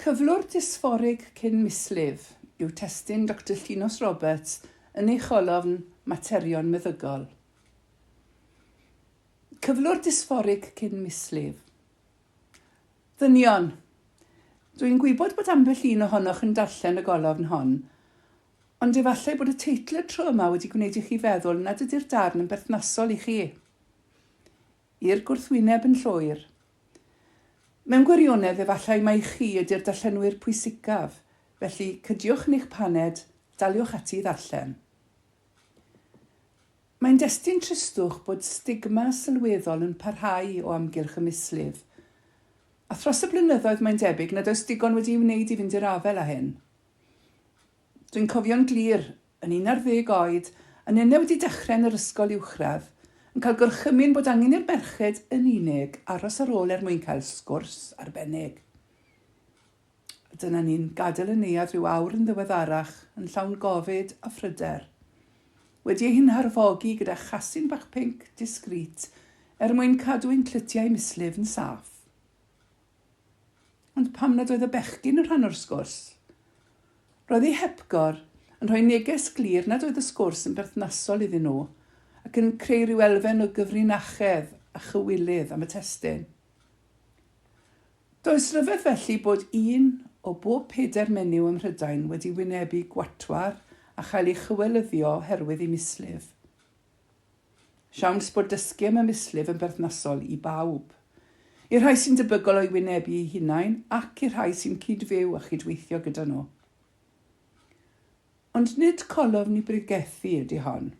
Cyflwr dysfforig cyn mislif yw testyn Dr Llinws Roberts yn ei cholofn Materion Meddygol. Cyflwr dysfforig cyn mislif. Ddynion, dwi'n gwybod bod ambell un ohonoch yn darllen y golofn hon, ond efallai bod y teitl y tro yma wedi gwneud i chi feddwl nad ydy'r darn yn berthnasol i chi. I'r gwrthwyneb yn llwyr. Mewn gwirionedd efallai mai chi ydy'r darllenwyr pwysicaf, felly cydiwch yn eich paned, daliwch ati i ddarllen. Mae'n destun tristwch bod stigma sylweddol yn parhau o amgylch y mislif, a thros y blynyddoedd mae'n debyg nad oes digon wedi wneud i fynd i'r afel â hyn. Dwi'n cofio'n glir, yn 11 oed, yn yna wedi dechrau yn yr ysgol uwchradd, yn cael gorchymyn bod angen i'r merched yn unig aros ar ôl mwyn cael sgwrs arbennig. Dyna ni'n gadael y neuadd rhyw awr yn ddiweddarach yn llawn gofid a phryder. Wedi ei harfogi gyda chasyn bach pinc disgrit mwyn cadw ein clytiau mislif yn saff. Ond pam nad oedd y bechgyn yn rhan o'r sgwrs? Roedd ei hepgor yn rhoi neges glir nad oedd y sgwrs yn berthnasol iddyn nhw ac yn creu rhyw elfen o gyfrinachedd a chywilydd am y testyn. Does rhyfedd felly bod un o bob 4 menyw ym Mhrydain wedi wynebu gwatwar a chael ei chywelyddio oherwydd ei mislif. Siawns bod dysgu am y mislif yn berthnasol i bawb. I'r rhai sy'n debygol o'i wynebu eu hunain ac i'r rhai sy'n cydfyw a chydweithio gyda nhw. Ond nid colofn i brigethu ydy hon,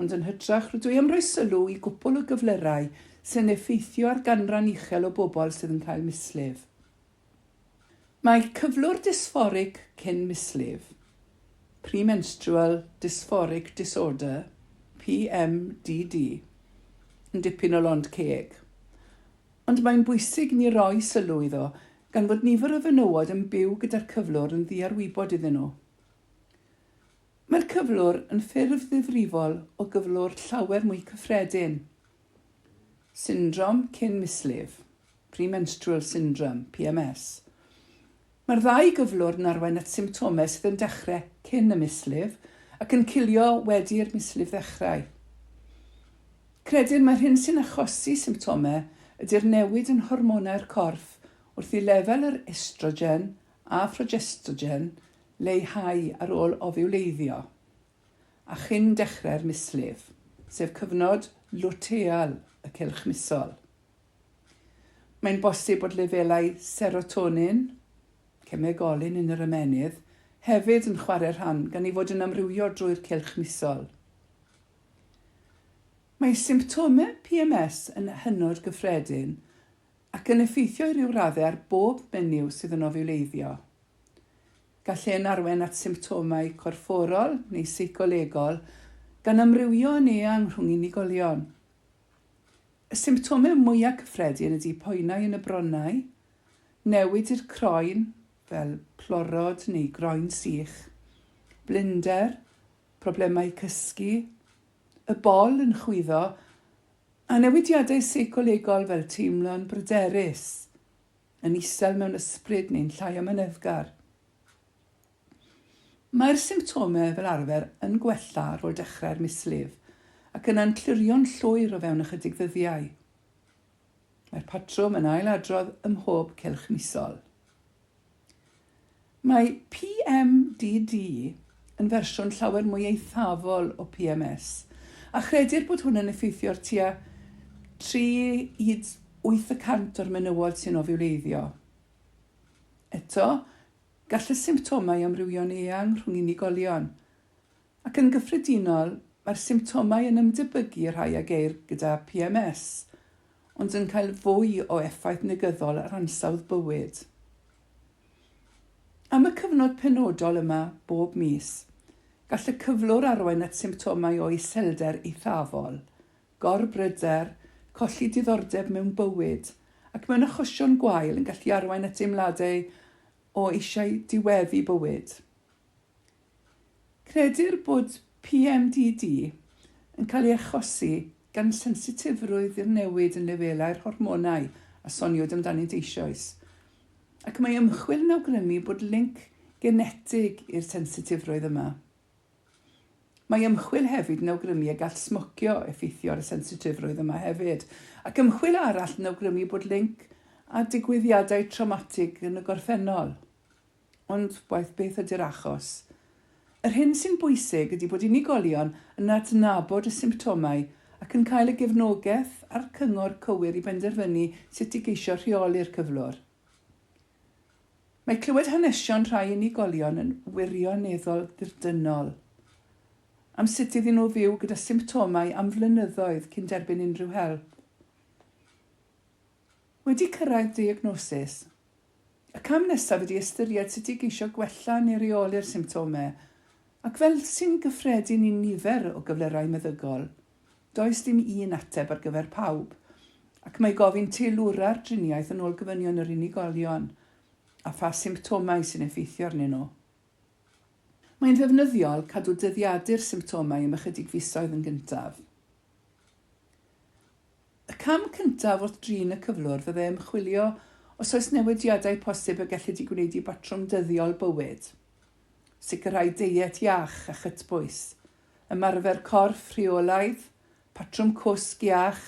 ond yn hytrach rydw i am roi sylw i gwbl o gyflyrau sy'n effeithio ar ganran uchel o bobl sydd yn cael mislif. Mae cyflwr dysfforig cyn mislif, Premenstrual Dysphoric Disorder, PMDD, yn dipyn o lond ceg. Ond mae'n bwysig ni roi sylw iddo gan fod nifer o fenywod yn byw gyda'r cyflwr yn ddiarwybod iddyn nhw. Mae'r cyflwr yn ffurf ddifrifol o gyflwr llawer mwy cyffredin. Syndrom cyn mislif, Premenstrual Syndrome, PMS. Mae'r ddau gyflwr yn arwain at symptomau sydd yn dechrau cyn y mislif ac yn cilio wedi'r mislif ddechrau. Credir mae'r hyn sy'n achosi symptomau ydy'r newid yn hormonau'r corff wrth i lefel yr estrogen a progestogen leihau ar ôl ofiwleiddio, a chyn dechrau'r mislif, sef cyfnod lwteal y cylch misol. Mae'n bosib bod lefelau serotonin, cemegolyn yn yr ymenydd, hefyd yn chwarae rhan gan ei fod yn amrywio drwy'r cylch misol. Mae symptomau PMS yn hynod gyffredin ac yn effeithio i ryw raddau ar bob menyw sydd yn ofiwleiddio. Gall e'n arwain at symptomau corfforol neu seicolegol gan amrywio yn eang rhwng unigolion. Y symptomau mwyaf cyffredin ydy poenau yn y bronnau, newid i'r croen fel plorod neu groen sych, blinder, problemau cysgu, y bol yn chwyddo, a newidiadau seicolegol fel teimlo'n bryderus, yn isel mewn ysbryd neu'n llai am yneddgar. Mae'r symptomau fel arfer yn gwella ar ôl dechrau'r mislif ac yn antlurio'n llwyr o fewn ychydig ddyddiau. Mae'r patrwm yn ailadrodd ym mhob cylch misol. Mae PMDD yn fersiwn llawer mwy eithafol o PMS, a chredir bod hwn yn effeithio'r tua 3-8% o'r menywod sy'n ofiwleiddio. Eto, gall y symptomau amrywio'n eang rhwng unigolion, ac yn gyffredinol mae'r symptomau yn ymdebygu rhai ag eir gyda PMS, ond yn cael fwy o effaith negyddol ar ansawdd bywyd. Am y cyfnod penodol yma bob mis, gall y cyflwr arwain at symptomau o iselder eithafol, gorbryder, colli diddordeb mewn bywyd, ac mewn achosion gwael yn gallu arwain at deimladau o eisiau diweddu bywyd. Credir bod PMDD yn cael ei achosi gan sensitifrwydd i'r newid yn lefelau'r hormonau a soniwyd amdanynt eisoes. ac mae ymchwil yn awgrymu bod linc genetig i'r sensitifrwydd yma. Mae ymchwil hefyd yn awgrymu y gall smocio effeithio ar y sensitifrwydd yma hefyd, ac ymchwil arall yn awgrymu bod linc a digwyddiadau traumatig yn y gorffennol. Ond waith beth ydy'r achos? Yr hyn sy'n bwysig ydy bod unigolion yn adnabod y symptomau ac yn cael y gefnogaeth a'r cyngor cywir i benderfynu sut i geisio rheoli'r cyflwr. Mae clywed hanesion rhai unigolion yn wirioneddol ddirdynol am sut iddyn nhw fyw gyda symptomau am flynyddoedd cyn derbyn unrhyw help. Wedi cyrraedd diagnosis, y cam nesaf ydy ystyried sut i geisio gwella neu reoli'r symptomau, ac fel sy'n gyffredin i nifer o gyflerau meddygol, does dim un ateb ar gyfer pawb, ac mae gofyn teilwra'r driniaeth yn ôl gofynion yr unigolion a pha symptomau sy'n effeithio arnyn nhw. Mae'n ddefnyddiol cadw dyddiadu'r symptomau am ychydig fisoedd yn gyntaf. Y cam cyntaf wrth drin y cyflwr fyddai ymchwilio os oes newidiadau posib y gellid i gwneud i batrwm dyddiol bywyd. Sicrhau diet iach a chytbwys, ymarfer corff rheolaidd, patrwm cwsg iach,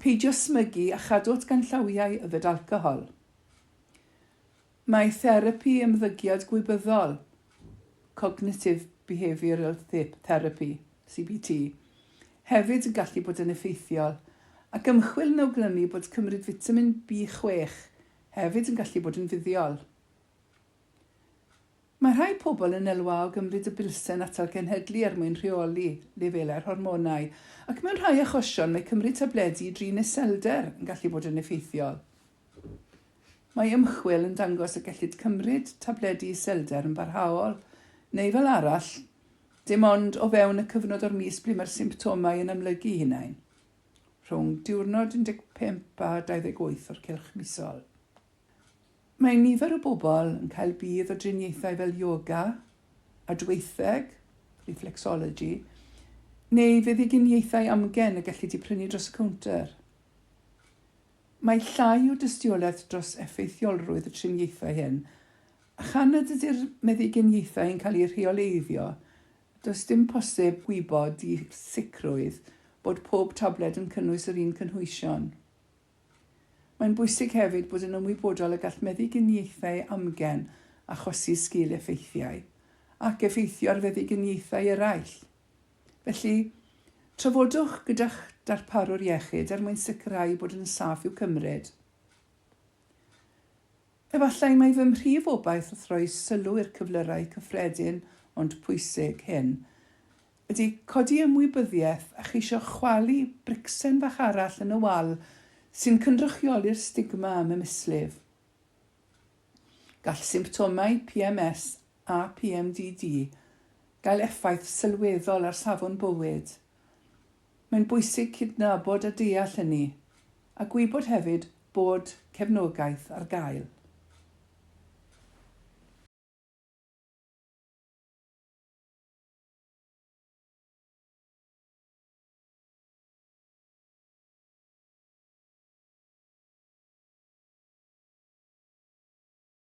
peidio smygu a chadw at ganllawiau yfed alcohol. Mae therapi ymddygiad gwybyddol, Cognitive Behavioural Therapy, CBT, hefyd yn gallu bod yn effeithiol, ac ymchwil yn awgrymu bod cymryd fitamin B6 hefyd yn gallu bod yn fuddiol. Mae rhai pobl yn elwa o gymryd y bilsen atal genhedlu er mwyn rheoli lefelau'r hormonau, ac mewn rhai achosion mae cymryd tabledi i drin iselder yn gallu bod yn effeithiol. Mae ymchwil yn dangos y gellid cymryd tabledi iselder yn barhaol, neu fel arall, dim ond o fewn y cyfnod o'r mis ble mae'r symptomau yn amlygu hunain, rhwng diwrnod 15 a 28 o'r cylch misol. Mae nifer o bobl yn cael budd o driniaethau fel yoga, adweitheg, reflexology, neu fuddiginiaethau amgen y gellid i prynu dros y counter. Mae llai o dystiolaeth dros effeithiolrwydd y triniaethau hyn, a chan ydy'r meddyginiaethau yn cael ei rheoleiddio, does dim posib gwybod i sicrwydd bod pob tabled yn cynnwys yr un cynhwysion. Mae'n bwysig hefyd bod yn ymwybodol y gall meddyginiaethau amgen achosi sgil effeithiau ac effeithio ar feddyginiaethau eraill. Felly, trafodwch gyda'ch darparwr iechyd er mwyn sicrhau bod yn saff i'w cymryd. Efallai mae fy mhrif obaith wrth roi sylw i'r cyflyrau cyffredin ond pwysig hyn ydy codi ymwybyddiaeth a cheisio chwalu bricsen bach arall yn y wal sy'n cynrychioli'r stigma am y mislif. Gall symptomau PMS a PMDD gael effaith sylweddol ar safon bywyd. Mae'n bwysig cydnabod a deall hynny, a gwybod hefyd bod cefnogaeth ar gael.